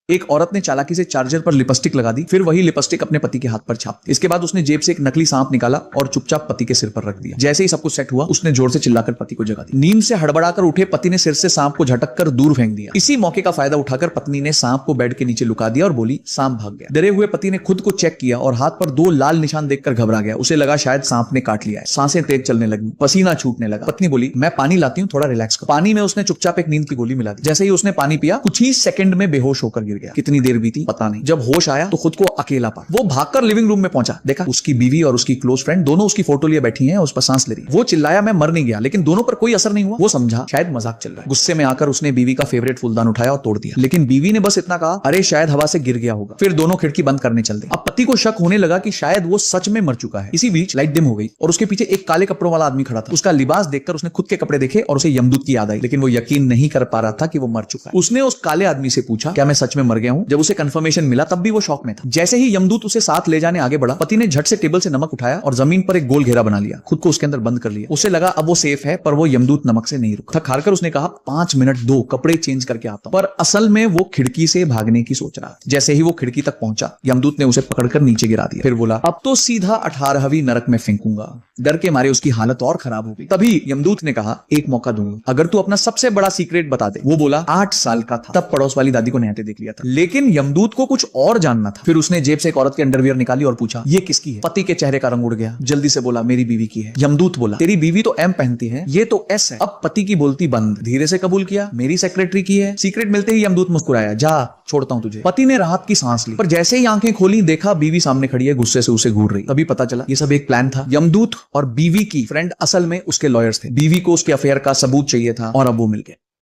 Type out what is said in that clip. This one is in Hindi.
एक औरत ने चालाकी से चार्जर पर लिपस्टिक लगा दी, फिर वही लिपस्टिक अपने पति के हाथ पर छाप दी। इसके बाद उसने जेब से एक नकली सांप निकाला और चुपचाप पति के सिर पर रख दिया। जैसे ही सब कुछ सेट हुआ, उसने जोर से चिल्लाकर पति को जगा दिया। नींद से हड़बड़ाकर उठे पति ने सिर से सांप को झटक कर दूर फेंक दिया। इसी मौके का फायदा उठाकर पत्नी ने सांप को बेड के नीचे लुका दिया और बोली, सांप भाग गया। डरे हुए पति ने खुद को चेक किया और हाथ पर 2 लाल निशान देखकर घबरा गया। उसे लगा शायद सांप ने काट लिया है। सांसें तेज चलने लगी, पसीना छूटने लगा। पत्नी बोली, मैं पानी लाती हूँ, थोड़ा रिलैक्स करो। पानी में उसने चुपचाप एक नींद की गोली मिला दी। जैसे ही उसने पानी पिया, कुछ ही सेकंड में बेहोश होकर गिर गया। कितनी देर बीती पता नहीं। जब होश आया तो खुद को अकेला पा। वो भागकर लिविंग रूम में पहुंचा, देखा उसकी बीवी और उसकी क्लोज फ्रेंड दोनों उसकी फोटो लिए बैठी हैं, उस पर सांस ले रही। वो चिल्लाया, मैं मर नहीं गया, लेकिन दोनों पर कोई असर नहीं हुआ। वो समझा शायद मजाक चल रहा है। गुस्से में आकर उसने बीवी का फेवरेट फूलदान उठाया और तोड़ दिया, लेकिन बीवी ने बस इतना कहा, अरे शायद हवा से गिर गया होगा। फिर दोनों खिड़की बंद करने चल दिए। अब पति को शक होने लगा कि शायद वो सच में मर चुका है। इसी बीच लाइट डिम हो गई और उसके पीछे एक काले कपड़ों वाला आदमी खड़ा था। उसका लिबास देखकर उसने खुद के कपड़े देखे और उसे यमदूत की याद आई, लेकिन वो यकीन नहीं कर पा रहा था कि वो मर चुका है। उसने उस काले आदमी से पूछा, क्या मैं सच में मर गया हूं? जब उसे कंफर्मेशन मिला तब भी वो शॉक में था। जैसे ही यमदूत उसे साथ ले जाने आगे बढ़ा, पति ने झट से टेबल से नमक उठाया और जमीन पर एक गोल घेरा बना लिया। खुद को उसके अंदर बंद कर लिया। उसे लगा अब वो सेफ है, पर वो यमदूत नमक से नहीं रुका। थक हारकर उसने कहा, 5 मिनट दो, कपड़े चेंज करके आता हूं। पर असल में वो खिड़की से भागने की सोच रहा था। जैसे ही वो खिड़की तक पहुंचा, यमदूत ने उसे पकड़कर नीचे गिरा दिया। फिर बोला, अब तो सीधा 18वीं नरक में फेंकूंगा। डर के मारे उसकी हालत और खराब हो गई। तभी यमदूत ने कहा, एक मौका दूंगा, अगर तू अपना सबसे बड़ा सीक्रेट बता दे। वो बोला, 8 साल का था तब पड़ोस वाली दादी को नहते देख लिया था। लेकिन यमदूत को कुछ और जानना था। फिर उसने जेब से एक औरत के अंडरवियर निकाली और पूछा, ये किसकी है? पति के चेहरे का रंग उड़ गया। जल्दी से बोला, मेरी बीवी की है। यमदूत बोला, तेरी बीवी तो एम पहनती है, ये तो एस है। अब पति की बोलती बंद। धीरे से कबूल किया, मेरी सेक्रेटरी की है। सीक्रेट मिलते ही यमदूत मुस्कुराया, जा छोड़ता हूं तुझे। पति ने राहत की सांस ली, पर जैसे ही आंखें खोली, देखा बीवी सामने खड़ी है, गुस्से से उसे घूर रही। तभी पता चला ये सब एक प्लान था। यमदूत और बीवी की फ्रेंड असल में उसके लॉयर्स थे। बीवी को उसके अफेयर का सबूत चाहिए था और अब वो मिल गया।